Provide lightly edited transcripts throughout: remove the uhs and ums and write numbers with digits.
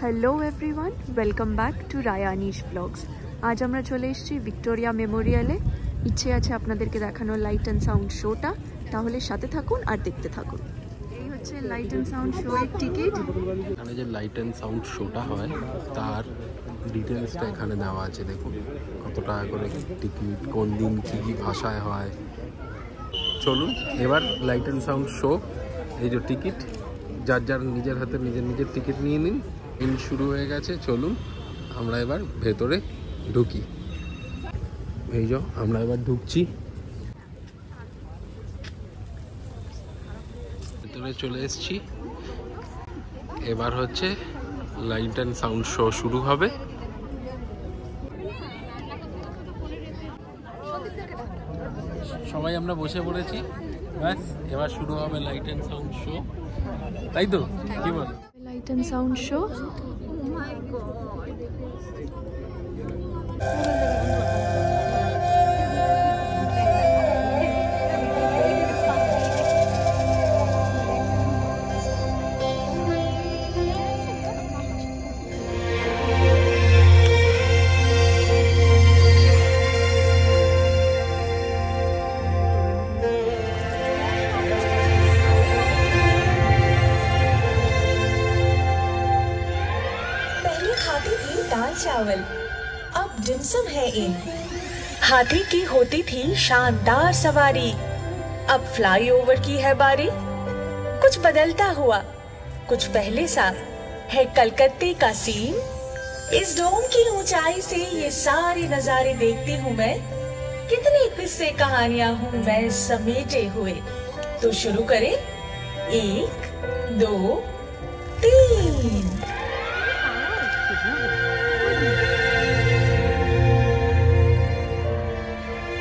Hello everyone, welcome back to Rayanish blogs. আজ আমরা চলে এসেছি ভিক্টোরিয়া মেমোরিয়ালে। ইচ্ছে আছে আপনাদেরকে দেখানোর লাইট অ্যান্ড সাউন্ড শোটা, তাহলে সাথে থাকুন আর দেখতে থাকুন। এই হচ্ছে লাইট অ্যান্ড সাউন্ড শো এর টিকিট। এখানে যে লাইট অ্যান্ড সাউন্ড শোটা হয় তার ডিটেলসটা এখানে দেওয়া আছে। দেখুন কত টাকা করে টিকিট, কোন দিন কী কী ভাষায় হয়। চলুন এবার লাইট অ্যান্ড সাউন্ড শো, এই যে টিকিট, যার যার নিজের হাতে নিজের টিকিট নিয়ে নিন। শুরু হয়ে গেছে, চলুন আমরা এবার ভেতরে ঢুকি। এই যে আমরা এবার ঢুকছি, ভেতরে চলে এসেছি। এবার হচ্ছে লাইট অ্যান্ড সাউন্ড শো শুরু হবে। সবাই আমরা বসে পড়েছি, ব্যাস এবার শুরু হবে লাইট অ্যান্ড সাউন্ড শো, তাই তো? কি বল? Light and sound show. चावल, अब डिमसम है इन। हाथी की होती थी शानदार सवारी, अब फ्लाईओवर की है बारी। कुछ बदलता हुआ, कुछ पहले सा है कलकत्ते का सीन। इस डोम की ऊंचाई से ये सारे नजारे देखती हूँ मैं। कितने किस्से कहानियां हूँ मैं समेटे हुए। तो शुरू करें, 1 2 3।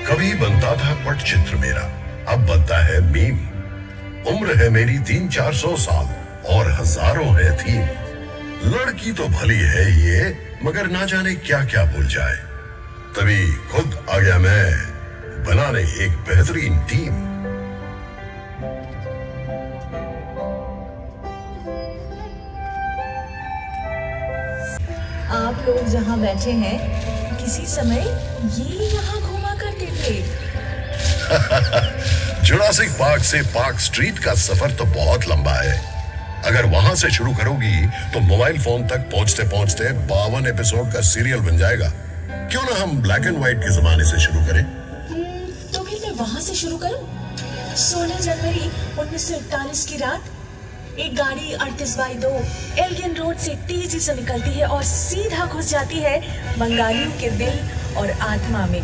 कभी बनता था पटचित्र मेरा, अब बनता है मीम। उम्र है मेरी 300-400 साल और हजारों है थीम। लड़की तो भली है ये, मगर ना जाने क्या क्या भूल जाए। तभी खुद आ गया मैं बनाने एक बेहतरीन टीम। आप लोग जहाँ बैठे हैं, किसी समय ये यहाँ घूमा करते थे। जुरासिक पार्क से पार्क स्ट्रीट का सफर तो बहुत लंबा है। अगर वहां से शुरू करोगी तो मोबाइल फोन तक पहुंचते पहुंचते 52 एपिसोड का सीरियल बन जाएगा। क्यों ना हम ब्लैक एंड व्हाइट के जमाने से शुरू करें? तो फिर मैं वहां से शुरू करूं? 16 जनवरी 1941 की रात एक गाड़ी 38/2 एल्गिन रोड से तेजी से निकलती है और सीधा घुस जाती है बंगालियों के दिल और आत्मा में।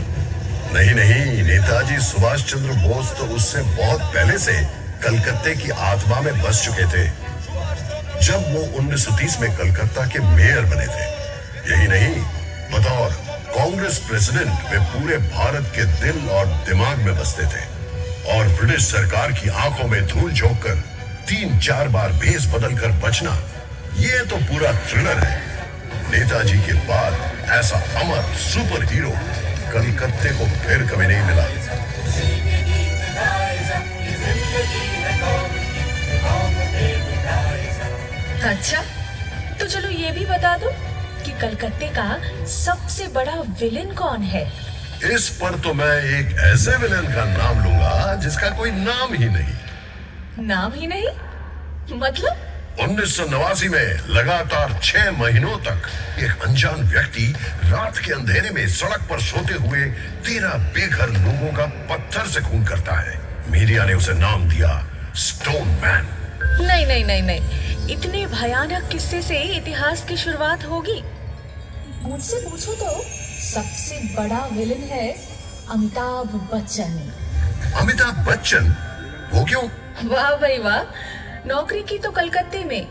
नहीं, नेताजी सुभाष चंद्र बोस तो उससे बहुत पहले से कलकत्ते की आत्मा में बस चुके थे, जब वो 1930 में कलकत्ता के मेयर बने थे। यही नहीं, बतौर कांग्रेस प्रेसिडेंट वे पूरे भारत के दिल और दिमाग में बसते थे और ब्रिटिश सरकार की आंखों में धूल झोंककर 3-4 बार भेस बदलकर बचना, ये तो पूरा थ्रिलर है। नेताजी के बाद ऐसा अमर सुपर हीरो कलकत्ते को फिर कभी नहीं मिला। अच्छा, तो चलो ये भी बता दो कि कलकत्ते का सबसे बड़ा विलेन कौन है? इस पर तो मैं एक ऐसे विलेन का नाम लूंगा जिसका कोई नाम ही नहीं। नाम ही नहीं मतलब? 1989 में लगातार 6 महीनों तक एक अनजान व्यक्ति रात के अंधेरे में सड़क पर सोते हुए 13 बेघर लोगों का पत्थर से खून करता है। मीडिया ने उसे नाम दिया स्टोन मैन। नहीं, इतने भयानक किस्से से इतिहास की शुरुआत होगी? मुझसे पूछो तो सबसे बड़ा विलेन है अमिताभ बच्चन। अमिताभ बच्चन? वो क्यों? वाह भाई वाह, नौकरी की तो कलकत्ते में,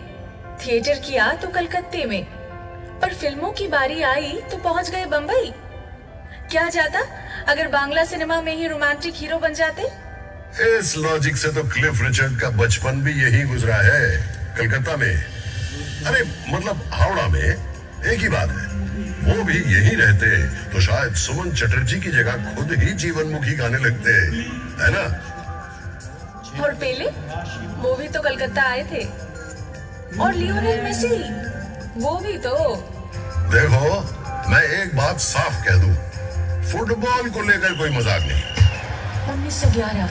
थिएटर किया तो कलकत्ते में, पर फिल्मों की बारी आई तो पहुंच गए बंबई। क्या जाता अगर बांग्ला सिनेमा में ही रोमांटिक हीरो बन जाते? इस लॉजिक से तो क्लिफ रिचर्ड का बचपन भी यही गुजरा है, कलकत्ता में। अरे मतलब हावड़ा में, एक ही बात है। वो भी यही रहते तो शायद सुमन चटर्जी की जगह खुद ही जीवनमुखी गाने लगते, है ना? और पेले, वो भी तो कलकत्ता आए थे। और लियोनेल मेसी, वो भी तो। देखो, मैं एक बात साफ कह दूं, फुटबॉल को लेकर कोई मजाक नहीं। 1911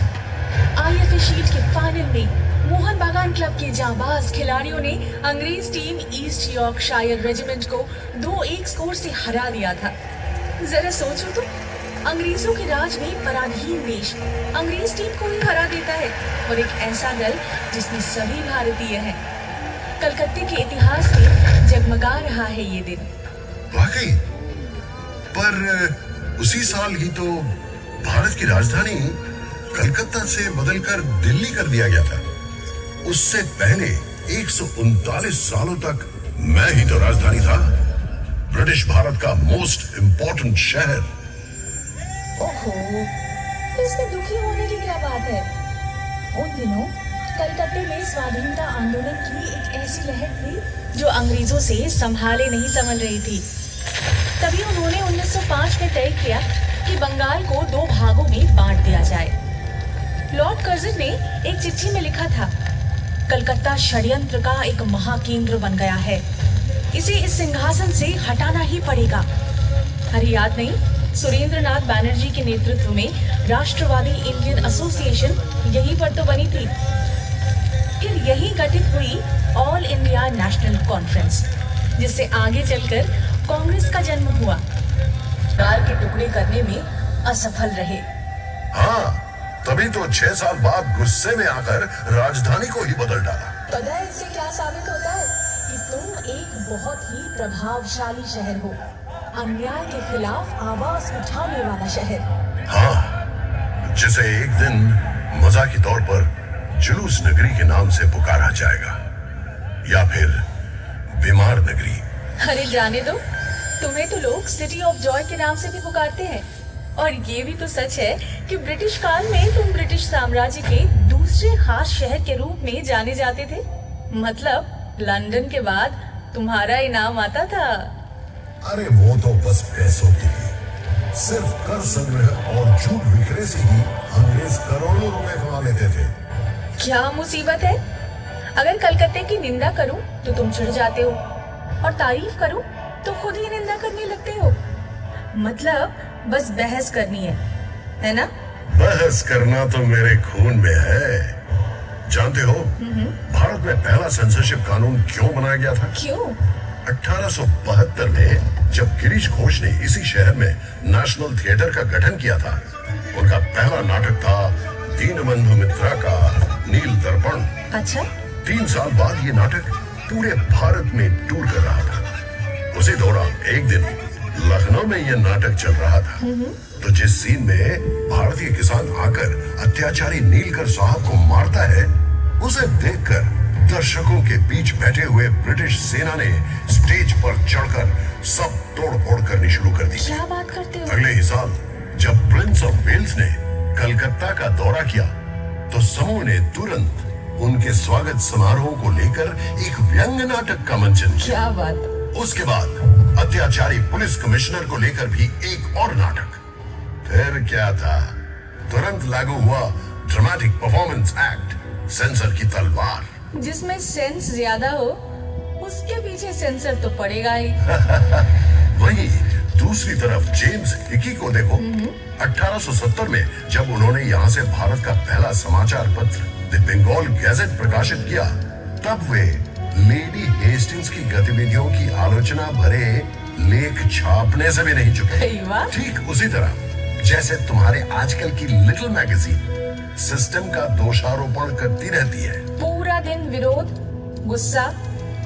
IFA शील्ड के फाइनल में मोहन बागान क्लब के जांबाज खिलाड़ियों ने अंग्रेज टीम ईस्ट यॉर्कशायर रेजिमेंट को 2-1 स्कोर से हरा दिया था। जरा सोचो तो, अंग्रेजों के राज में पराधीन देश अंग्रेज टीम को ही हरा देता है, और एक ऐसा दल जिसमें सभी भारतीय हैं। कलकत्ते के इतिहास में जगमगा रहा है ये दिन। वाकई, पर उसी साल ही तो भारत की राजधानी कलकत्ता से बदलकर दिल्ली कर दिया गया था। उससे पहले 139 सालों तक मैं ही तो राजधानी था, ब्रिटिश भारत का मोस्ट इंपॉर्टेंट शहर। ओहो, इसमें दुखी होने की क्या बात है? उन दिनों कलकत्ते में स्वाधीनता आंदोलन की एक ऐसी लहर थी जो अंग्रेजों से संभाले नहीं संभल रही थी। तभी उन्होंने 1905 में तय किया कि बंगाल को 2 भागों में बांट दिया जाए। लॉर्ड कर्जन ने एक चिट्ठी में लिखा था, कलकत्ता षड्यंत्र का एक महाकेंद्र बन गया है, इसे इस सिंहासन से हटाना ही पड़ेगा। अरे याद नहीं, सुरेंद्रनाथ बैनर्जी के नेतृत्व में राष्ट्रवादी इंडियन एसोसिएशन यहीं पर तो बनी थी। फिर यही गठित हुई ऑल इंडिया नेशनल कॉन्फ्रेंस, जिससे आगे चलकर कांग्रेस का जन्म हुआ। बंगाल के टुकड़े करने में असफल रहे। हाँ, तभी तो 6 साल बाद गुस्से में आकर राजधानी को ही बदल डाला। पता है इससे क्या साबित होता है? कि तुम एक बहुत ही प्रभावशाली शहर हो, अन्याय के खिलाफ आवाज उठाने वाला शहर। हाँ, जिसे एक दिन मजा के तौर पर जुलूस नगरी के नाम से पुकारा जाएगा, या फिर बीमार नगरी। अरे जाने दो, तुम्हें तो लोग सिटी ऑफ जॉय के नाम से भी पुकारते हैं। और ये भी तो सच है कि ब्रिटिश काल में तुम ब्रिटिश साम्राज्य के दूसरे खास शहर के रूप में जाने जाते थे। मतलब लंदन के बाद तुम्हारा इनाम आता था। अरे वो तो बस पैसों के लिए, सिर्फ कर संग्रह और झूठ बिक्रे से ही अंग्रेज करोड़ों रुपए कमा लेते थे। क्या मुसीबत है? अगर कलकत्ते की निंदा करूं तो तुम चिढ़ जाते हो, और तारीफ करूं तो खुद ही निंदा करने लगते हो। मतलब बस बहस करनी है ना? बहस करना तो मेरे खून में है। जानते हो भारत में पहला सेंसरशिप कानून क्यों बनाया गया था? क्यों? 1872 में जब गिरीश घोष ने इसी शहर में नेशनल थिएटर का गठन किया था, उनका पहला नाटक था दीनबंधु मित्रा का नील दर्पण। अच्छा। 3 साल बाद ये नाटक पूरे भारत में टूर कर रहा था। उसी दौरान एक दिन लखनऊ में यह नाटक चल रहा था, तो जिस सीन में भारतीय किसान आकर अत्याचारी नीलकर साहब को मारता है, उसे देखकर दर्शकों के बीच बैठे हुए ब्रिटिश सेना ने स्टेज पर चढ़कर सब तोड़-फोड़ करनी शुरू कर दी। क्या बात करते हो? अगले ही साल जब प्रिंस ऑफ वेल्स ने कलकत्ता का दौरा किया, तो समूह ने तुरंत उनके स्वागत समारोह को लेकर एक व्यंग्य नाटक का मंचन किया। क्या बात? उसके बाद अत्याचारी पुलिस कमिश्नर को लेकर भी एक और नाटक। फिर क्या था, तुरंत लागू हुआ ड्रामेटिक परफॉर्मेंस एक्ट, सेंसर की तलवार। जिसमें सेंस ज्यादा हो उसके पीछे सेंसर तो पड़ेगा ही। वहीं दूसरी तरफ जेम्स हिकी को देखो। 1870 में जब उन्होंने यहाँ से भारत का पहला समाचार पत्र द बंगाल गैजेट प्रकाशित किया, तब वे लेडी हेस्टिंग्स की गतिविधियों की आलोचना भरे लेख छापने से भी नहीं चुके। ठीक उसी तरह जैसे तुम्हारे आजकल की लिटिल मैगजीन सिस्टम का दोषारोपण करती रहती है। पूरा दिन विरोध, गुस्सा,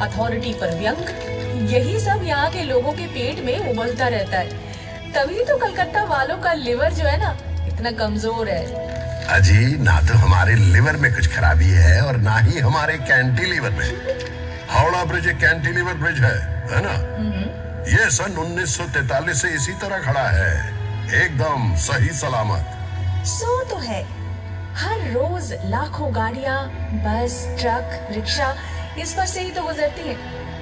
अथॉरिटी पर व्यंग, यही सब यहाँ के लोगों के पेट में उबलता रहता है। तभी तो कलकत्ता वालों का लिवर जो है ना, इतना कमजोर है। अजी, ना तो हमारे लिवर में कुछ खराबी है और ना ही हमारे कैंटिलीवर में। हावड़ा ब्रिज एक कैंटिलीवर ब्रिज है ना? ये सन 1943 से इसी तरह खड़ा है, एकदम सही सलामत। सो तो है, हर रोज लाखों गाड़ियाँ, बस, ट्रक, रिक्शा इस पर से ही तो गुजरती है,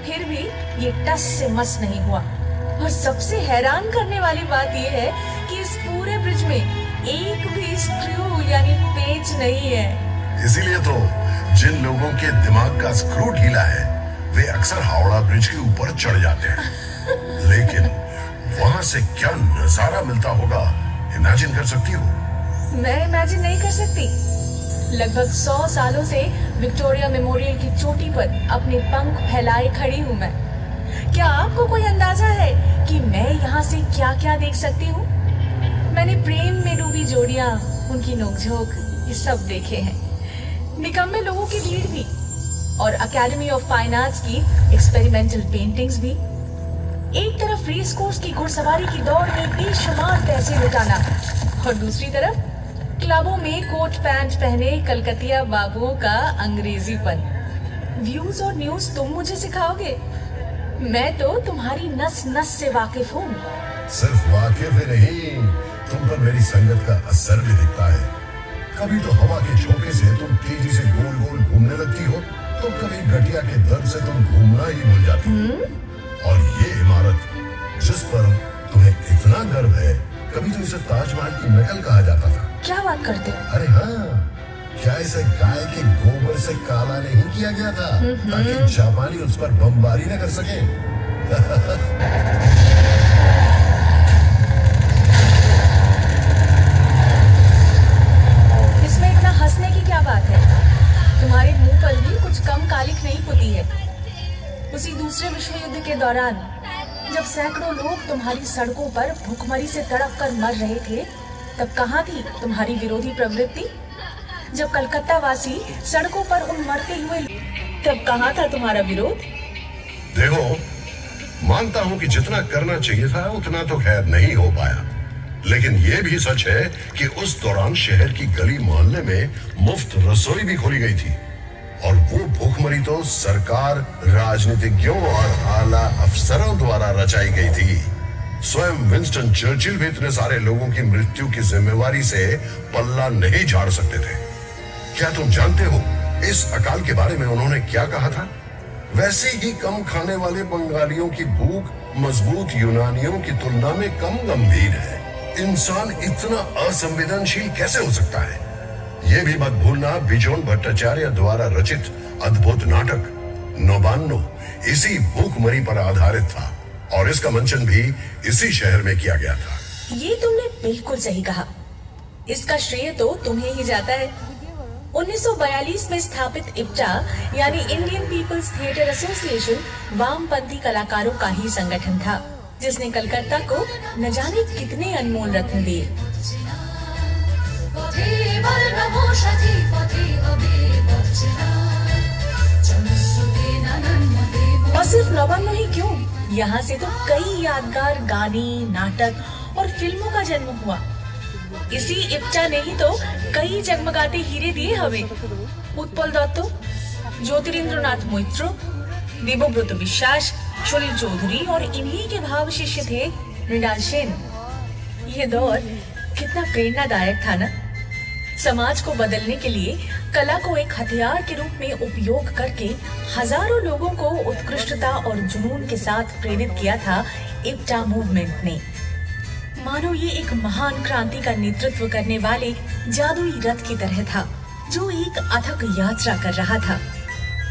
फिर भी ये टस से मस नहीं हुआ। और सबसे हैरान करने वाली बात ये है कि इस पूरे ब्रिज में एक भी स्क्रू यानी पेच नहीं है। इसीलिए तो जिन लोगों के दिमाग का स्क्रू ढीला है वे अक्सर हावड़ा ब्रिज के ऊपर चढ़ जाते हैं। लेकिन वहां से क्या नजारा मिलता होगा, इमेजिन कर सकती हो? मैं इमेजिन नहीं कर सकती। लगभग 100 सालों से विक्टोरिया मेमोरियल की चोटी पर अपने पंख फैलाए खड़ी हूँ मैं। क्या आपको कोई अंदाजा है कि मैं यहाँ से क्या क्या देख सकती हूँ? मैंने प्रेम में डूबी जोड़ियां, उनकी नोकझोंक, ये सब देखे हैं। निकम्मे लोगों की भीड़ भी, और अकेडमी ऑफ फाइन आर्ट्स की एक्सपेरिमेंटल पेंटिंग्स भी। एक तरफ रेस कोर्स की घुड़सवारी की दौड़ में बेशुमार पैसे लुटाना, और दूसरी तरफ क्लबों में कोट पैंट पहने कलकतिया बाबुओं का अंग्रेजीपन। व्यूज और न्यूज तुम मुझे सिखाओगे, मैं तो तुम्हारी नस नस से वाकिफ हूँ। सिर्फ वाकिफ ही नहीं, तुम पर मेरी संगत का असर भी दिखता है। कभी तो हवा के झोंके से तुम तेजी से गोल गोल घूमने लगती हो, तो कभी गठिया के दर्द से तुम घूमना ही भूल जाती हो। और ये इमारत जिस पर तुम्हें इतना गर्व है, कभी तो इसे ताजमहल की नकल कहा जाता था। क्या बात करते हो? अरे हाँ, क्या इसे गाय के गोबर से काला नहीं किया गया था ताकि जापानी उस पर बमबारी न कर सके? इसमें इतना हंसने की क्या बात है? तुम्हारे मुंह पर भी कुछ कम कालिक नहीं पुती है। उसी दूसरे विश्व युद्ध के दौरान जब सैकड़ों लोग तुम्हारी सड़कों पर भूखमरी से तड़प कर मर रहे थे, तब कहाँ थी तुम्हारी विरोधी प्रवृत्ति? जब कलकत्ता वासी सड़कों पर उन मरते हुए, तब कहाँ था तुम्हारा विरोध? देखो, मानता हूं कि जितना करना चाहिए था उतना तो खैर नहीं हो पाया, लेकिन यह भी सच है कि उस दौरान शहर की गली मोहल्ले में मुफ्त रसोई भी खोली गई थी, और वो भूखमरी तो सरकार, राजनीतिज्ञों और आला अफसरों द्वारा रचाई गई थी। स्वयं विंस्टन चर्चिल भी इतने सारे लोगों की मृत्यु की जिम्मेवारी से पल्ला नहीं झाड़ सकते थे। क्या तुम जानते हो इस अकाल के बारे में उन्होंने क्या कहा था? वैसे ही कम खाने वाले बंगालियों की भूख मजबूत यूनानियों की तुलना में कम गंभीर है। इंसान इतना असंवेदनशील कैसे हो सकता है? यह भी मत भूलना, बिजोन भट्टाचार्य द्वारा रचित अद्भुत नाटक नौबान्नो इसी भूखमरी पर आधारित था, और इसका मंचन भी इसी शहर में किया गया था। ये तुमने बिल्कुल सही कहा। इसका श्रेय तो तुम्हें ही जाता है। 1942 में स्थापित इप्टा यानी इंडियन पीपल्स थिएटर एसोसिएशन वामपंथी कलाकारों का ही संगठन था, जिसने कलकत्ता को न जाने कितने अनमोल रत्न दिए। और सिर्फ नौबान्नो ही क्यों, यहाँ से तो कई यादगार गाने, नाटक और फिल्मों का जन्म हुआ। इसी इप्टा ने ही तो कई जगमगाते हीरे दिए हमें। उत्पल दत्त, ज्योतिरिंद्रनाथ मोइत्र, देवव्रत विश्वास, सलिल चौधरी और इन्हीं के भाव शिष्य थे मृणाल सेन। यह दौर कितना प्रेरणादायक था ना। समाज को बदलने के लिए कला को एक हथियार के रूप में उपयोग करके हजारों लोगों को उत्कृष्टता और जुनून के साथ प्रेरित किया था इप्टा मूवमेंट ने। मानो ये एक महान क्रांति का नेतृत्व करने वाले जादुई रथ की तरह था, जो एक अथक यात्रा कर रहा था।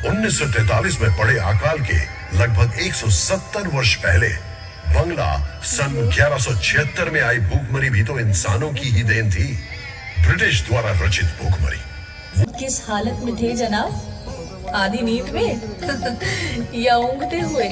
1943 में पड़े अकाल के लगभग 170 वर्ष पहले बंगला सन 1176 में आई भूखमरी भी तो इंसानों की ही देन थी। ब्रिटिश द्वारा रचित भूखमरी। किस हालत में थे जनाब? आधी नींद में या ऊँघते हुए?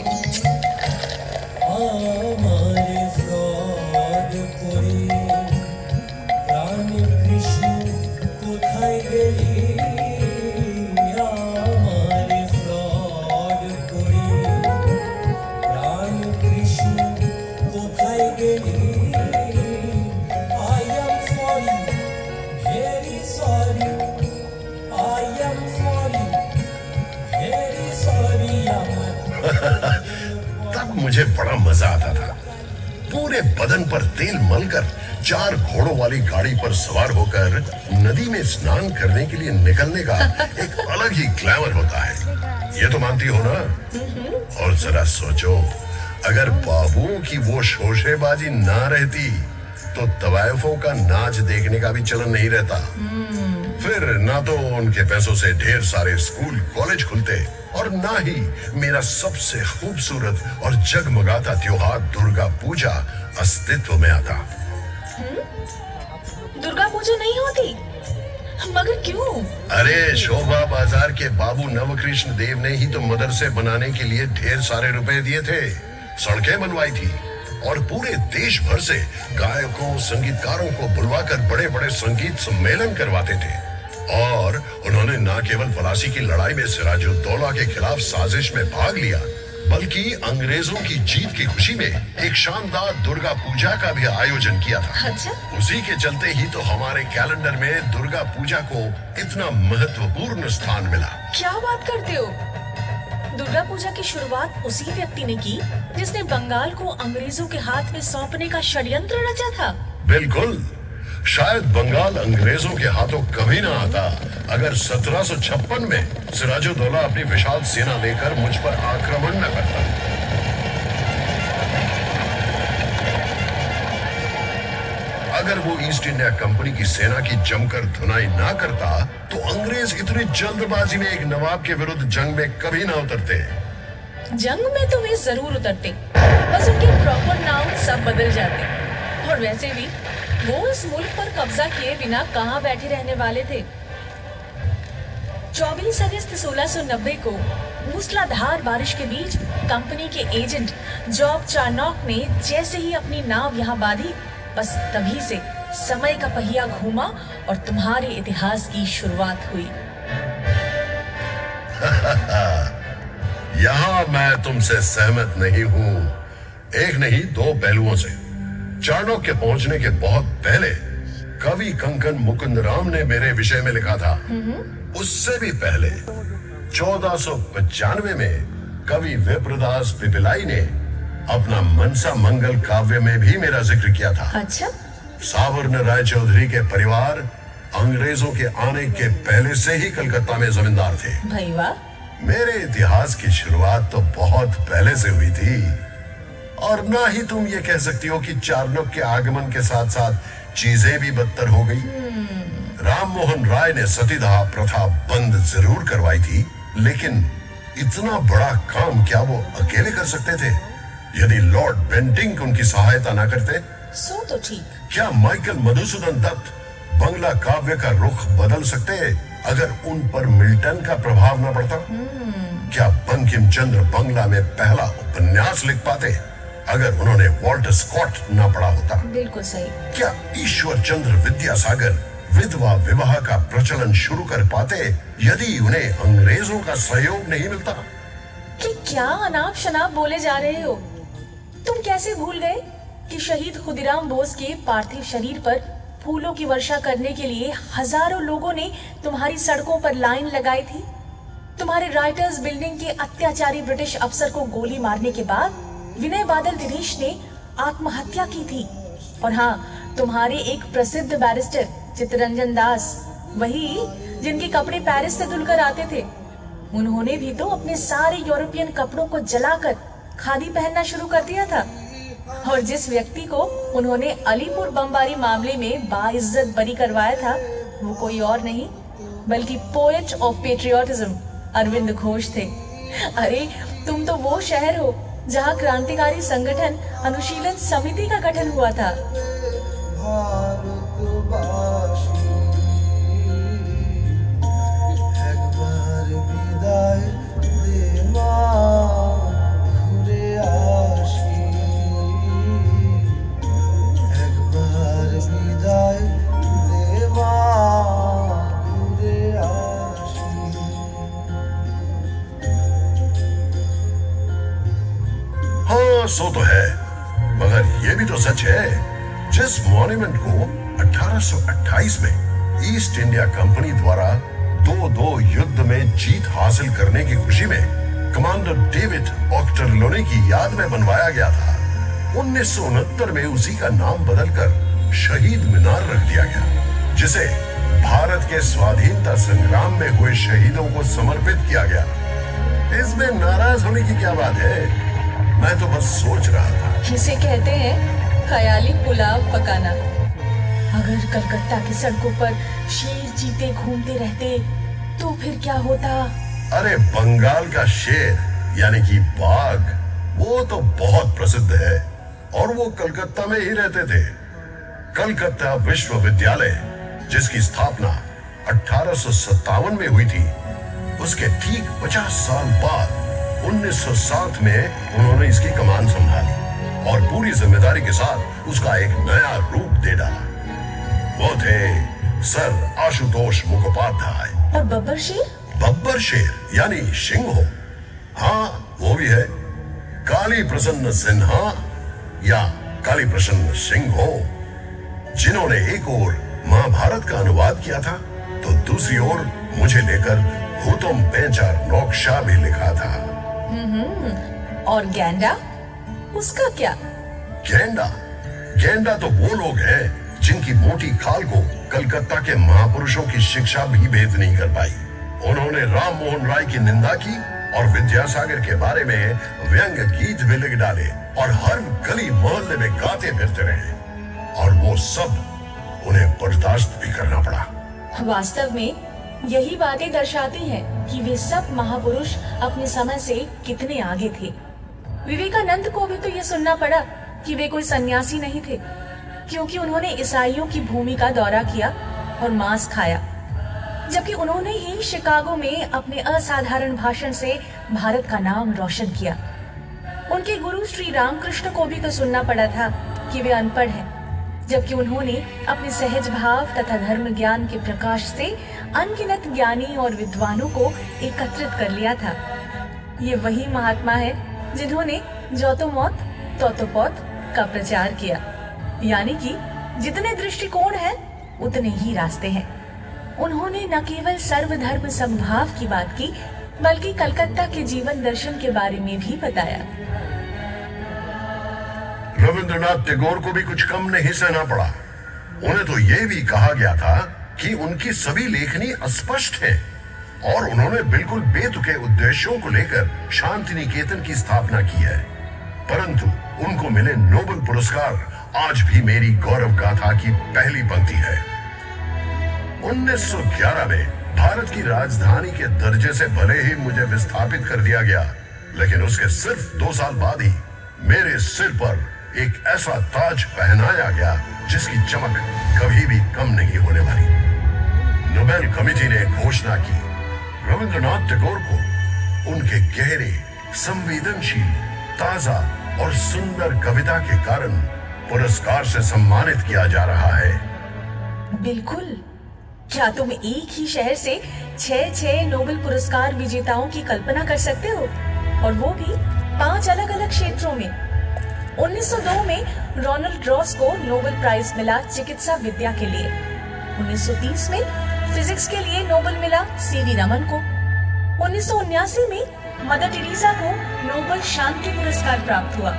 तब मुझे बड़ा मजा आता था। पूरे बदन पर तेल मलकर 4 घोड़ों वाली गाड़ी पर सवार होकर नदी में स्नान करने के लिए निकलने का एक अलग ही ग्लैमर होता है। ये तो मानती हो ना? और जरा सोचो, अगर बाबुओं की वो शोशेबाजी ना रहती तो तवायफों का नाच देखने का भी चलन नहीं रहता। फिर ना तो उनके पैसों से ढेर सारे स्कूल कॉलेज खुलते और ना ही मेरा सबसे खूबसूरत और जगमगाता त्योहार दुर्गा पूजा अस्तित्व में आता। दुर्गा पूजा नहीं होती? मगर क्यों? अरे शोभा बाजार के बाबू नवकृष्ण देव ने ही तो मदरसे बनाने के लिए ढेर सारे रुपए दिए थे, सड़कें बनवाई थी और पूरे देश भर से गायकों संगीतकारों को बुलवाकर बड़े बड़े संगीत सम्मेलन करवाते थे। और उन्होंने न केवल पलासी की लड़ाई में सिराजुद्दौला के खिलाफ साजिश में भाग लिया, बल्कि अंग्रेजों की जीत की खुशी में एक शानदार दुर्गा पूजा का भी आयोजन किया था। अच्छा? उसी के चलते ही तो हमारे कैलेंडर में दुर्गा पूजा को इतना महत्वपूर्ण स्थान मिला। क्या बात करते हो? दुर्गा पूजा की शुरुआत उसी व्यक्ति ने की जिसने बंगाल को अंग्रेजों के हाथ में सौंपने का षड्यंत्र रचा था। बिल्कुल। शायद बंगाल अंग्रेजों के हाथों कभी ना आता अगर 1756 में सिराजुद्दौला अपनी विशाल सेना लेकर मुझ पर आक्रमण न करता। अगर वो ईस्ट इंडिया कंपनी की सेना की जमकर धुनाई ना करता तो अंग्रेज इतनी जल्दबाजी में एक नवाब के विरुद्ध जंग में कभी ना उतरते। जंग में तो वे जरूर उतरते, बस उनके प्रॉपर नाउन सब बदल जाते। और वैसे भी वो इस मुल्क पर कब्जा किए बिना कहां बैठे रहने वाले थे। 24 अगस्त 1690 को मूसलाधार बारिश के बीच कंपनी के एजेंट जॉब चार्नॉक ने जैसे ही अपनी नाव यहाँ बांधी, बस तभी से समय का पहिया घूमा और तुम्हारे इतिहास की शुरुआत हुई। यहाँ मैं तुमसे सहमत नहीं हूँ। एक नहीं दो पहलुओं से। चार्नॉक के पहुंचने के बहुत पहले कवि कंकन मुकुंदराम ने मेरे विषय में लिखा था। उससे भी पहले 1495 में कवि विप्रदास पिपिलाई ने अपना मनसा मंगल काव्य में भी मेरा जिक्र किया था। अच्छा? सावर्ण राय चौधरी के परिवार अंग्रेजों के आने के पहले से ही कलकत्ता में जमींदार थे। भाई वाह। मेरे इतिहास की शुरुआत तो बहुत पहले से हुई थी। और ना ही तुम ये कह सकती हो कि चार्नॉक के आगमन के साथ साथ चीजें भी बदतर हो गई। राम मोहन राय ने सतीदाह प्रथा बंद जरूर करवाई थी, लेकिन इतना बड़ा काम क्या वो अकेले कर सकते थे? यदि लॉर्ड बेंटिंक उनकी सहायता ना करते सो तो ठीक। क्या माइकल मधुसूदन दत्त बंगला काव्य का रुख बदल सकते अगर उन पर मिल्टन का प्रभाव न पड़ता? क्या बंकिम चंद्र बंगला में पहला उपन्यास लिख पाते अगर उन्होंने वॉल्टर स्कॉट न पढ़ा होता? बिल्कुल सही। क्या ईश्वर चंद्र विद्यासागर विधवा विवाह का प्रचलन शुरू कर पाते यदि उन्हें अंग्रेजों का सहयोग नहीं मिलता? कि क्या अनाप शनाप बोले जा रहे हो? तुम कैसे भूल गए कि शहीद खुदीराम बोस के पार्थिव शरीर पर फूलों की वर्षा करने के लिए हजारों लोगों ने तुम्हारी सड़कों पर लाइन लगाई थी। तुम्हारे राइटर्स बिल्डिंग के अत्याचारी ब्रिटिश अफसर को गोली मारने के बाद विनय बादल दिनेश ने आत्महत्या की थी। और हाँ, तुम्हारे एक प्रसिद्ध बैरिस्टर चित्तरंजन दास, वही जिनके कपड़े पेरिस से धुलकर आते थे, उन्होंने भी तो अपने सारे यूरोपियन कपड़ों को जलाकर खादी पहनना शुरू कर दिया था। और जिस व्यक्ति को उन्होंने अलीपुर बमबारी मामले में बाइज्जत बरी करवाया था, वो कोई और नहीं बल्कि poet of patriotism Arvind Ghosh थे। अरे तुम तो वो शहर हो जहाँ क्रांतिकारी संगठन अनुशीलन समिति का गठन हुआ था। हाँ, सो तो है, मगर ये भी तो सच है, जिस मॉन्यूमेंट को 1828 में ईस्ट इंडिया कंपनी द्वारा दो युद्ध में जीत हासिल करने की खुशी में कमांडर डेविड ऑक्टरलोनी की याद में बनवाया गया था, 1969 में उसी का नाम बदलकर शहीद मीनार रख दिया गया, जिसे भारत के स्वाधीनता संग्राम में हुए शहीदों को समर्पित किया गया। इसमें नाराज होने की क्या बात है? मैं तो बस सोच रहा था। इसे कहते हैं ख्याली पुलाव पकाना। अगर कलकत्ता की सड़कों पर शेर चीते घूमते रहते तो फिर क्या होता? अरे बंगाल का शेर यानी कि बाघ, वो तो बहुत प्रसिद्ध है और वो कलकत्ता में ही रहते थे। कलकत्ता विश्वविद्यालय, जिसकी स्थापना 1857 में हुई थी, उसके ठीक 50 साल बाद 1907 में उन्होंने इसकी कमान संभाली और पूरी जिम्मेदारी के साथ उसका एक नया रूप दे डाला। वो थे सर आशुतोष मुखोपाध्याय। और बब्बर शेर? बब्बर शेर यानी सिंहो, हाँ वो भी है। काली प्रसन्न सिन्हा या काली प्रसन्न सिंहो, जिन्होंने एक ओर महाभारत का अनुवाद किया था तो दूसरी ओर मुझे लेकर हुतुम पेंचार नौकशा भी लिखा था। और गैंडा, उसका क्या? गैंडा तो वो लोग हैं जिनकी मोटी खाल को कलकत्ता के महापुरुषों की शिक्षा भी भेद नहीं कर पाई। उन्होंने राम मोहन राय की निंदा की और विद्यासागर के बारे में व्यंग गीत भी लिख डाले और हर गली मोहल्ले में गाते फिरते रहे, और वो सब उन्हें बर्दाश्त भी करना पड़ा। वास्तव में यही बातें दर्शाती हैं कि वे सब महापुरुष अपने समय से कितने आगे थे। विवेकानंद को भी तो ये सुनना पड़ा कि वे कोई सन्यासी नहीं थे, क्योंकि उन्होंने ईसाइयों की भूमि का दौरा किया और मांस खाया, जबकि उन्होंने ही शिकागो में अपने असाधारण भाषण से भारत का नाम रोशन किया। उनके गुरु श्री रामकृष्ण को भी तो सुनना पड़ा था कि वे अनपढ़ हैं, जबकि उन्होंने अपने सहज भाव तथा धर्म ज्ञान के प्रकाश से अनगिनत ज्ञानी और विद्वानों को एकत्रित कर लिया था। ये वही महात्मा है जिन्होंने जो तो मौत तो पौत का प्रचार किया, यानी कि जितने दृष्टिकोण हैं उतने ही रास्ते हैं। उन्होंने न केवल सर्वधर्म समभाव की बात की, बल्कि कलकत्ता के जीवन दर्शन के बारे में भी बताया। रविंद्रनाथ टैगोर को भी कुछ कम नहीं सहना पड़ा। उन्हें तो यह भी कहा गया था कि उनकी सभी लेखनी अस्पष्ट है और उन्होंने बिल्कुल बेतुके उद्देश्यों को लेकर शांति निकेतन की स्थापना की है, परंतु उनको मिले नोबेल पुरस्कार आज भी मेरी गौरव गाथा की पहली पंक्ति है। 1911 में भारत की राजधानी के दर्जे से भले ही मुझे विस्थापित कर दिया गया, लेकिन उसके सिर्फ 2 साल बाद ही मेरे सिर पर एक ऐसा ताज पहनाया गया जिसकी चमक कभी भी कम नहीं होने वाली। नोबेल कमेटी ने घोषणा की, रविंद्रनाथ टैगोर को उनके गहरे, संवेदनशील, ताजा और सुंदर कविता के कारण पुरस्कार से सम्मानित किया जा रहा है। बिल्कुल। क्या तुम एक ही शहर से 6 नोबेल पुरस्कार विजेताओं की कल्पना कर सकते हो, और वो भी 5 अलग अलग क्षेत्रों में। 1902 में रोनाल्ड रॉस को नोबेल प्राइज मिला चिकित्सा विद्या के लिए। 1930 में फिजिक्स के लिए नोबेल मिला सीवी रमन को। 1979 में मदर टेरेसा को नोबेल शांति पुरस्कार प्राप्त हुआ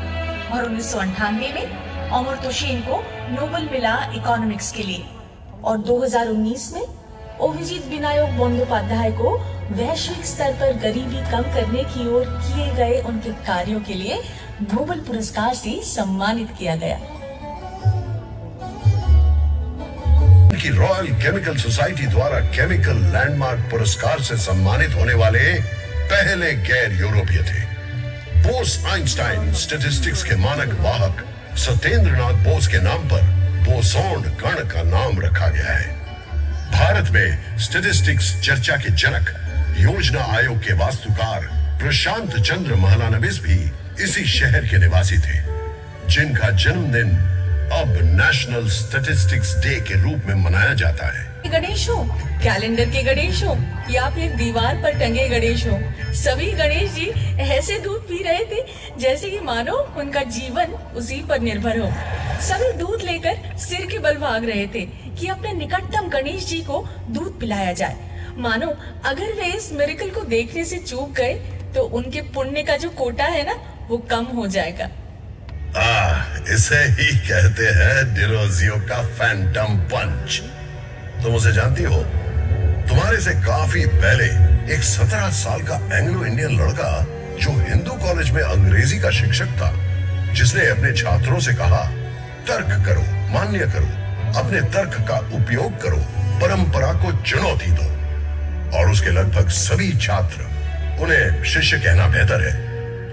और 1998 में अमर्त्य सेन को नोबेल मिला इकोनॉमिक्स के लिए, और 2019 में अभिजीत विनायक बंदोपाध्याय को वैश्विक स्तर पर गरीबी कम करने की ओर किए गए उनके कार्यों के लिए नोबेल पुरस्कार से सम्मानित किया गया। उनकी रॉयल केमिकल सोसाइटी द्वारा केमिकल लैंडमार्क पुरस्कार से सम्मानित होने वाले पहले गैर यूरोपीय थे। बोस आइंस्टाइन स्टैटिस्टिक्स के मानक वाहक सत्येंद्रनाथ बोस के नाम पर बोसोन कण का नाम रखा गया है। भारत में स्टैटिस्टिक्स चर्चा के जनक योजना आयोग के वास्तुकार प्रशांत चंद्र महलानबिस भी इसी शहर के निवासी थे, जिनका जन्मदिन अब नेशनल स्टैटिस्टिक्स डे के रूप में मनाया जाता है। गणेश हो, कैलेंडर के गणेश हो या फिर दीवार पर टंगे गणेश हो, सभी गणेश जी ऐसे दूध पी रहे थे जैसे कि मानो उनका जीवन उसी पर निर्भर हो। सभी दूध लेकर सिर के बल भाग रहे थे कि अपने निकटतम गणेश जी को दूध पिलाया जाए, मानो अगर वे इस मिरेकल को देखने से चूक गए तो उनके पुण्य का जो कोटा है ना, वो कम हो जाएगा। इसे ही कहते हैं डिरोजियो का फैंटम पंच। तुम उसे जानती हो? तुम्हारे से काफी पहले एक 17 साल का एंग्लो इंडियन लड़का जो हिंदू कॉलेज में अंग्रेजी का शिक्षक था, जिसने अपने छात्रों से कहा, तर्क करो, मान्य करो, अपने तर्क का उपयोग करो, परंपरा को चुनौती दो। और उसके लगभग सभी छात्र, उन्हें शिष्य कहना बेहतर है,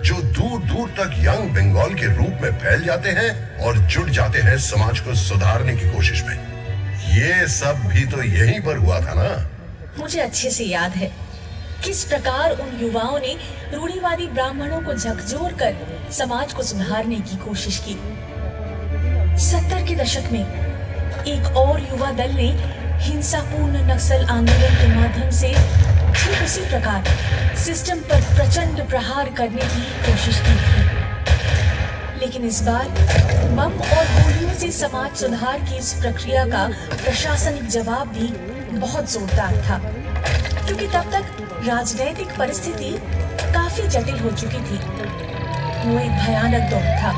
जो दूर दूर तक यंग बंगाल के रूप में फैल जाते हैं और जुट जाते हैं समाज को सुधारने की कोशिश में। ये सब भी तो यहीं पर हुआ था ना। मुझे अच्छे से याद है किस प्रकार उन युवाओं ने रूढ़िवादी ब्राह्मणों को झकझोर कर समाज को सुधारने की कोशिश की। 70 के दशक में एक और युवा दल ने हिंसापूर्ण नक्सल आंदोलन के माध्यम से ठीक उसी प्रकार सिस्टम पर प्रचंड प्रहार करने की कोशिश की थी। लेकिन इस बार बम और गोलियों से समाज सुधार की इस प्रक्रिया का प्रशासनिक जवाब भी बहुत जोरदार था, क्योंकि तब तक राजनैतिक परिस्थिति काफी जटिल हो चुकी थी। वो एक भयानक दौर था।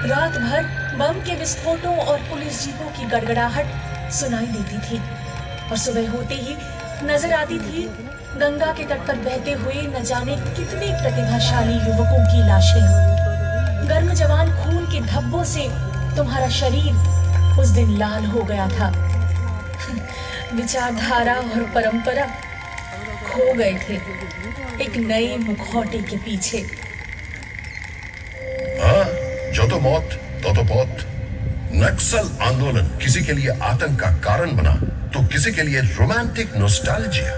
रात भर बम के विस्फोटों और पुलिस जीपों की गड़गड़ाहट सुनाई देती थी और सुबह होते ही नजर आती थी गंगा के तट पर बहते हुए न जाने कितने प्रतिभाशाली युवकों की लाशें। गर्म जवान खून के धब्बों से तुम्हारा शरीर उस दिन लाल हो गया था। विचारधारा और परंपरा खो गए थे एक नए मुखौटे के पीछे। हाँ, जो तो मौत तो पौत। नक्सल आंदोलन किसी के लिए आतंक का कारण बना तो किसी के लिए रोमांटिक नॉस्टैल्जिया।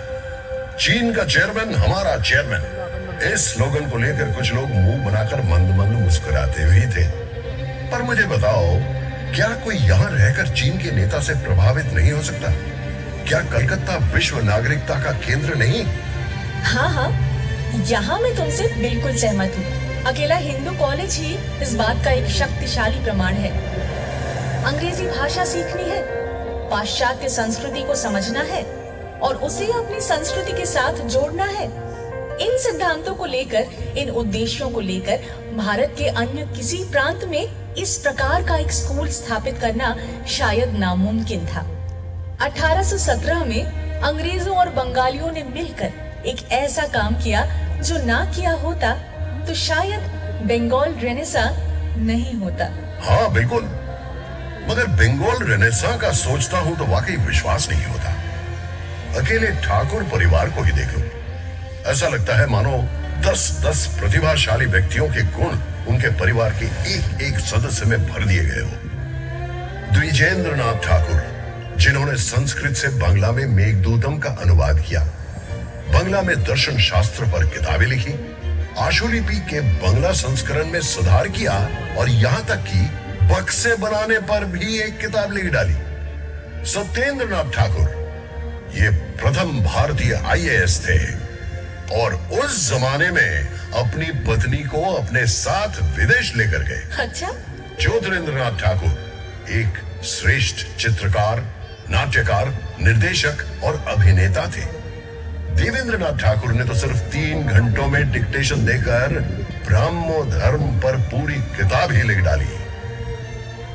चीन का चेयरमैन हमारा चेयरमैन, इस स्लोगन को लेकर कुछ लोग मुंह बनाकर मंद मंद मुस्कुराते हुए थे। पर मुझे बताओ, क्या कोई यहाँ रहकर चीन के नेता से प्रभावित नहीं हो सकता? क्या कलकत्ता विश्व नागरिकता का केंद्र नहीं? हाँ, यहाँ मैं तुमसे बिल्कुल सहमत हूँ। अकेला हिंदू कॉलेज ही इस बात का एक शक्तिशाली प्रमाण है। अंग्रेजी भाषा सीखनी है, पाश्चात्य संस्कृति को समझना है और उसे अपनी संस्कृति के साथ जोड़ना है। इन सिद्धांतों को लेकर, इन उद्देश्यों को लेकर भारत के अन्य किसी प्रांत में इस प्रकार का एक स्कूल स्थापित करना शायद नामुमकिन था। 1817 में अंग्रेजों और बंगालियों ने मिलकर एक ऐसा काम किया जो ना किया होता तो शायद बंगाल रेनेसा नहीं होता। हाँ बिल्कुल, मगर बंगाल रेनेसा का सोचता हूँ तो वाकई विश्वास नहीं होता। अकेले ठाकुर परिवार को ही देख लो, ऐसा लगता है मानो 10-10 प्रतिभाशाली व्यक्तियों के गुण उनके परिवार के एक एक सदस्य में भर दिए गए हो। द्विजेंद्रनाथ ठाकुर, जिन्होंने संस्कृत से बांग्ला में मेघदूतम का अनुवाद किया, बांग्ला में दर्शन शास्त्र पर किताबें लिखी, आशुलिपि के बांग्ला संस्करण में सुधार किया और यहाँ तक कि बक्से बनाने पर भी एक किताब लिख डाली। सत्येंद्रनाथ ठाकुर ये प्रथम भारतीय IAS थे और उस जमाने में अपनी पत्नी को अपने साथ विदेश लेकर गए। अच्छा? ज्योतिरेंद्रनाथ ठाकुर एक श्रेष्ठ चित्रकार, नाट्यकार, निर्देशक और अभिनेता थे। देवेंद्रनाथ ठाकुर ने तो सिर्फ 3 घंटों में डिक्टेशन देकर ब्राह्मो धर्म पर पूरी किताब ही लिख डाली।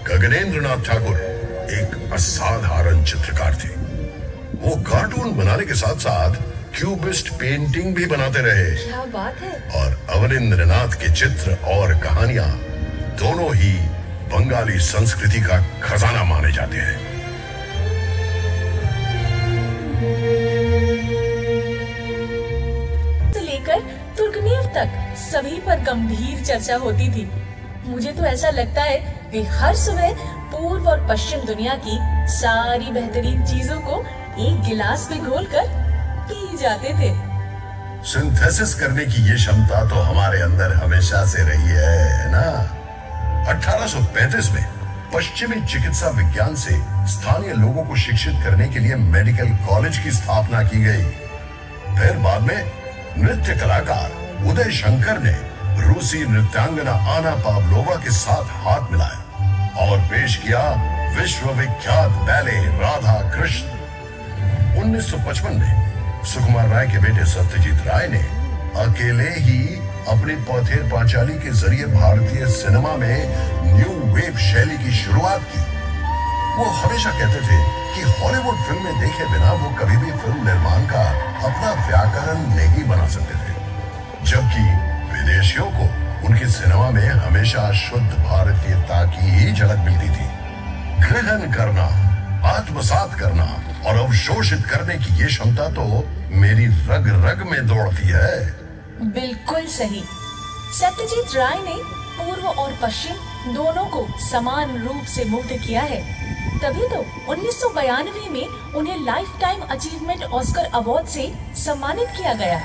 गगनेंद्रनाथ ठाकुर एक असाधारण चित्रकार थे। वो कार्टून बनाने के साथ साथ क्यूबिस्ट पेंटिंग भी बनाते रहे। क्या बात है। और अवनींद्रनाथ के चित्र और कहानियां दोनों ही बंगाली संस्कृति का खजाना माने जाते हैं। से लेकर तुर्गनेव तक सभी पर गंभीर चर्चा होती थी। मुझे तो ऐसा लगता है कि हर सुबह पूर्व और पश्चिम दुनिया की सारी बेहतरीन चीजों को एक गिलास में घोलकर पी जाते थे। सिंथेसिस करने की ये क्षमता तो हमारे अंदर हमेशा से रही है ना। 1835 में पश्चिमी चिकित्सा विज्ञान से स्थानीय लोगों को शिक्षित करने के लिए मेडिकल कॉलेज की स्थापना की गई। फिर बाद में नृत्य कलाकार उदय शंकर ने रूसी नृत्यांगना आना पावलोवा के साथ हाथ मिलाया और पेश किया विश्व विख्यात बैले राधा कृष्ण। 1955 में सुकुमार राय के बेटे सत्यजीत राय ने अकेले ही अपनी पौथेर पांचाली के जरिए भारतीय सिनेमा में न्यू वेव शैली की शुरुआत की। वो हमेशा कहते थे कि हॉलीवुड फिल्में देखे बिना वो कभी भी फिल्म निर्माण का अपना व्याकरण नहीं बना सकते थे, जबकि विदेशियों को उनकी सिनेमा में हमेशा शुद्ध भारतीयता की ही झलक मिलती थी। ग्रहण करना आत्मसात करना और अवशोषित करने की ये क्षमता तो मेरी रग रग में दौड़ती है। बिल्कुल सही। सत्यजीत राय ने पूर्व और पश्चिम दोनों को समान रूप से मुग्ध किया है। तभी तो 1992 में उन्हें life time achievement Oscar award से सम्मानित किया गया।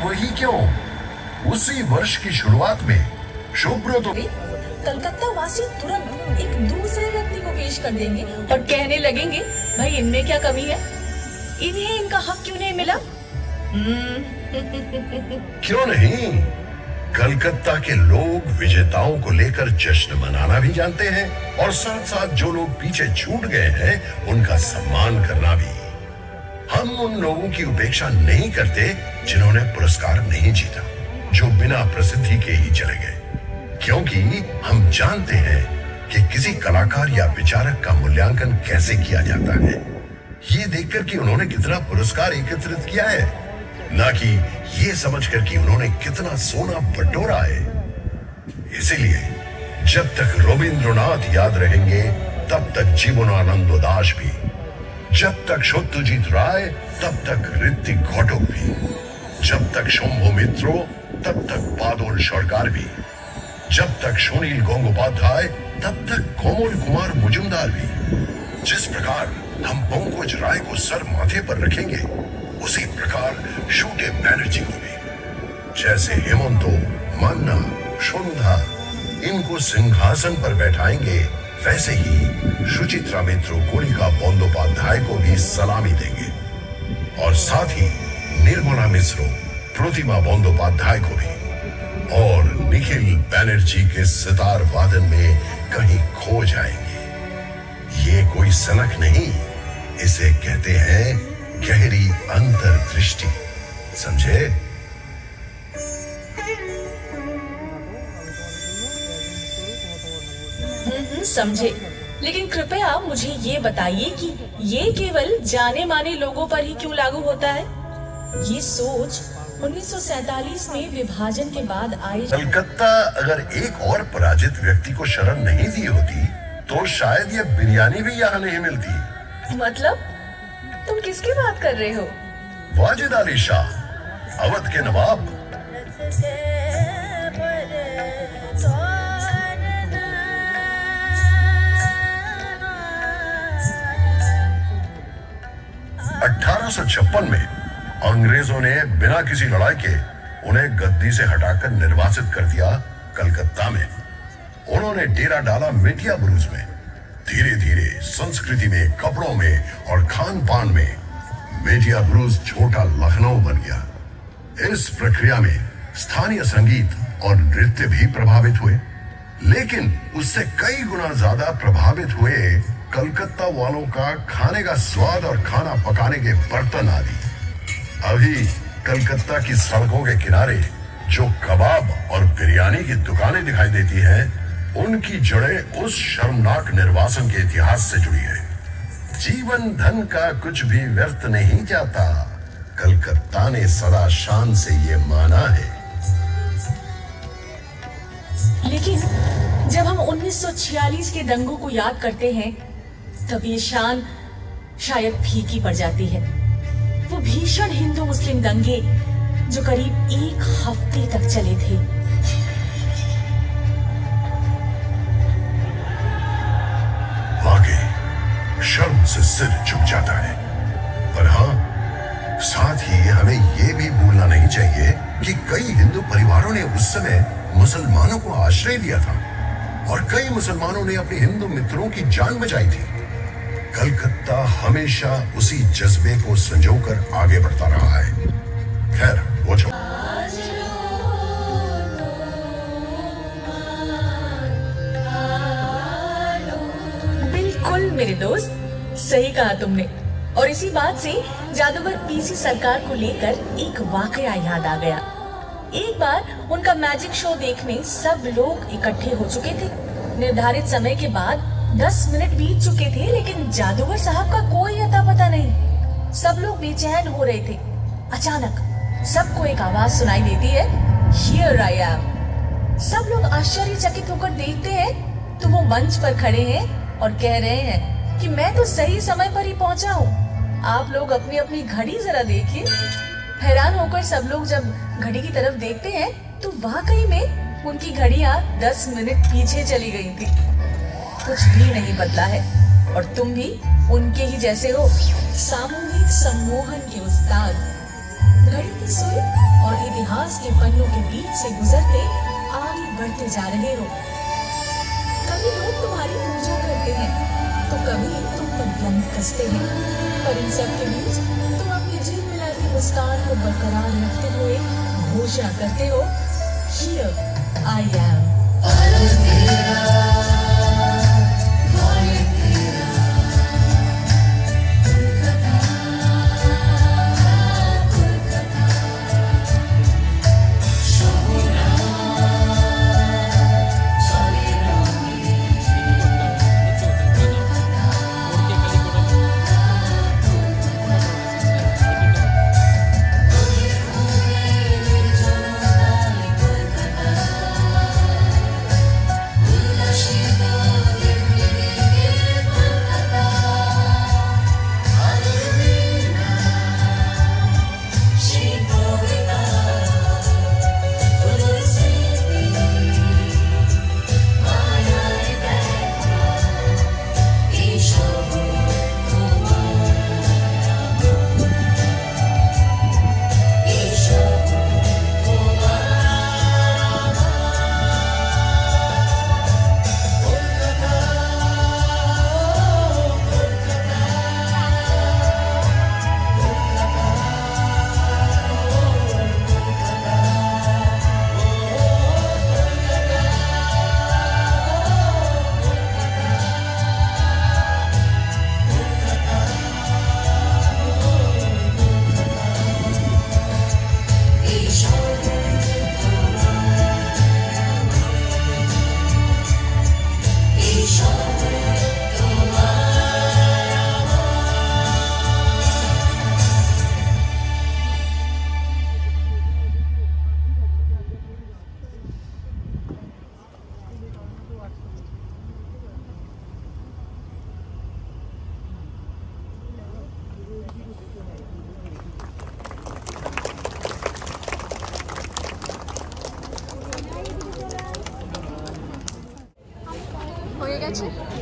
वही क्यों, उसी वर्ष की शुरुआत में सुब्रतो कलकत्ता वासी तुरंत एक दूसरे व्यक्ति को पेश कर देंगे और कहने लगेंगे, भाई इनमें क्या कमी है, इन्हें इनका हक क्यों नहीं मिला? क्यों नहीं, कलकत्ता के लोग विजेताओं को लेकर जश्न मनाना भी जानते हैं और साथ साथ जो लोग पीछे छूट गए हैं उनका सम्मान करना भी। हम उन लोगों की उपेक्षा नहीं करते जिन्होंने पुरस्कार नहीं जीता, जो बिना प्रसिद्धि के ही चले गए, क्योंकि हम जानते हैं कि किसी कलाकार या विचारक का मूल्यांकन कैसे किया जाता है, ये देखकर कि उन्होंने कितना पुरस्कार एकत्रित किया है, ना कि ये समझकर कि उन्होंने कितना सोना बटोरा है। इसीलिए जब तक रवींद्रनाथ याद रहेंगे तब तक जीवनानंद दास भी, जब तक सत्यजीत राय तब तक ऋतिक घटक भी, जब तक शंभु मित्रो तब तक बादल सरकार भी, जब तक सुनील गंगोपाध्याय तब तक कोमल कुमार मुजुमदार भी। जिस प्रकार हम पंकज राय को सर माथे पर रखेंगे, उसी प्रकार शूटे बैनर्जी को भी। जैसे हेमंतो, मान्ना, सुंधा इनको सिंहासन पर बैठाएंगे, वैसे ही सुचित्रा मित्रो, कोलिका बंदोपाध्याय को भी सलामी देंगे और साथ ही निर्मला मिश्रो, प्रतिमा बंदोपाध्याय को भी, और निखिल बैनर्जी के सितार वादन में कहीं खो जाएंगे। ये कोई सनक नहीं, इसे कहते हैं गहरी अंतर्दृष्टि, समझे? समझे, लेकिन कृपया मुझे ये बताइए कि ये केवल जाने माने लोगों पर ही क्यों लागू होता है? ये सोच 1947 में विभाजन के बाद आई। कलकत्ता अगर एक और पराजित व्यक्ति को शरण नहीं दी होती तो शायद ये बिरयानी भी यहाँ नहीं मिलती। मतलब तुम किसकी बात कर रहे हो? वाजिद अली शाह, अवध के नवाब। (1856) में अंग्रेजों ने बिना किसी लड़ाई के उन्हें गद्दी से हटाकर निर्वासित कर दिया कलकत्ता में। उन्होंने डेरा डाला मेटिया बुरुज में। धीरे धीरे संस्कृति में, कपड़ों में और खान पान में मेटिया बुरुज छोटा लखनऊ बन गया। इस प्रक्रिया में स्थानीय संगीत और नृत्य भी प्रभावित हुए, लेकिन उससे कई गुना ज्यादा प्रभावित हुए कलकत्ता वालों का खाने का स्वाद और खाना पकाने के बर्तन आदि। अभी कलकत्ता की सड़कों के किनारे जो कबाब और बिरयानी की दुकानें दिखाई देती हैं, उनकी जड़ें उस शर्मनाक निर्वासन के इतिहास से जुड़ी है। जीवन धन का कुछ भी व्यर्थ नहीं जाता, कलकत्ता ने सदा शान से ये माना है। लेकिन जब हम 1946 के दंगों को याद करते हैं, तब ये शान शायद फीकी पड़ जाती है। वो भीषण हिंदू मुस्लिम दंगे जो करीब एक हफ्ते तक चले थे। वाकई शर्म से सिर झुक जाता है, पर हाँ, साथ ही हमें ये भी भूलना नहीं चाहिए कि कई हिंदू परिवारों ने उस समय मुसलमानों को आश्रय दिया था और कई मुसलमानों ने अपने हिंदू मित्रों की जान बचाई थी। कलकत्ता हमेशा उसी जज्बे को संजोकर आगे बढ़ता रहा है। खैर, वो जो बिल्कुल मेरे दोस्त, सही कहा तुमने। और इसी बात से जादूगर पीसी सरकार को लेकर एक वाकया याद आ गया। एक बार उनका मैजिक शो देखने सब लोग इकट्ठे हो चुके थे। निर्धारित समय के बाद 10 मिनट बीत चुके थे लेकिन जादूगर साहब का कोई अता पता नहीं। सब लोग बेचैन हो रहे थे। अचानक सबको एक आवाज सुनाई देती है, Here I am। सब लोग आश्चर्यचकित होकर देखते हैं तो वो मंच पर खड़े हैं और कह रहे हैं कि मैं तो सही समय पर ही पहुंचा हूँ। आप लोग अपनी अपनी घड़ी जरा देखिए। हैरान होकर सब लोग जब घड़ी की तरफ देखते हैं तो वाकई में उनकी घड़ियां 10 मिनट पीछे चली गई थी। कुछ भी नहीं बदला है और तुम भी उनके ही जैसे हो, सामूहिक सम्मोहन के उस्ताद। घड़ी की सुई और इतिहास के पन्नों के बीच से गुजरते आगे बढ़ते जा रहे हो। कभी लोग तुम्हारी पूजा करते हैं तो कभी तुम पर व्यंग कसते हैं, पर इन सब के बीच तुम अपनी झिलमिलाती मुस्कान को बरकरार रखते हुए घोषणा करते हो, Here I am।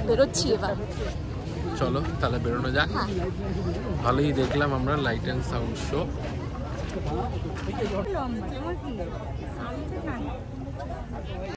বেরোচ্ছি এবার। চলো তাহলে বেরোনো যাক। ভালোই দেখলাম আমরা লাইট অ্যান্ড সাউন্ড শো।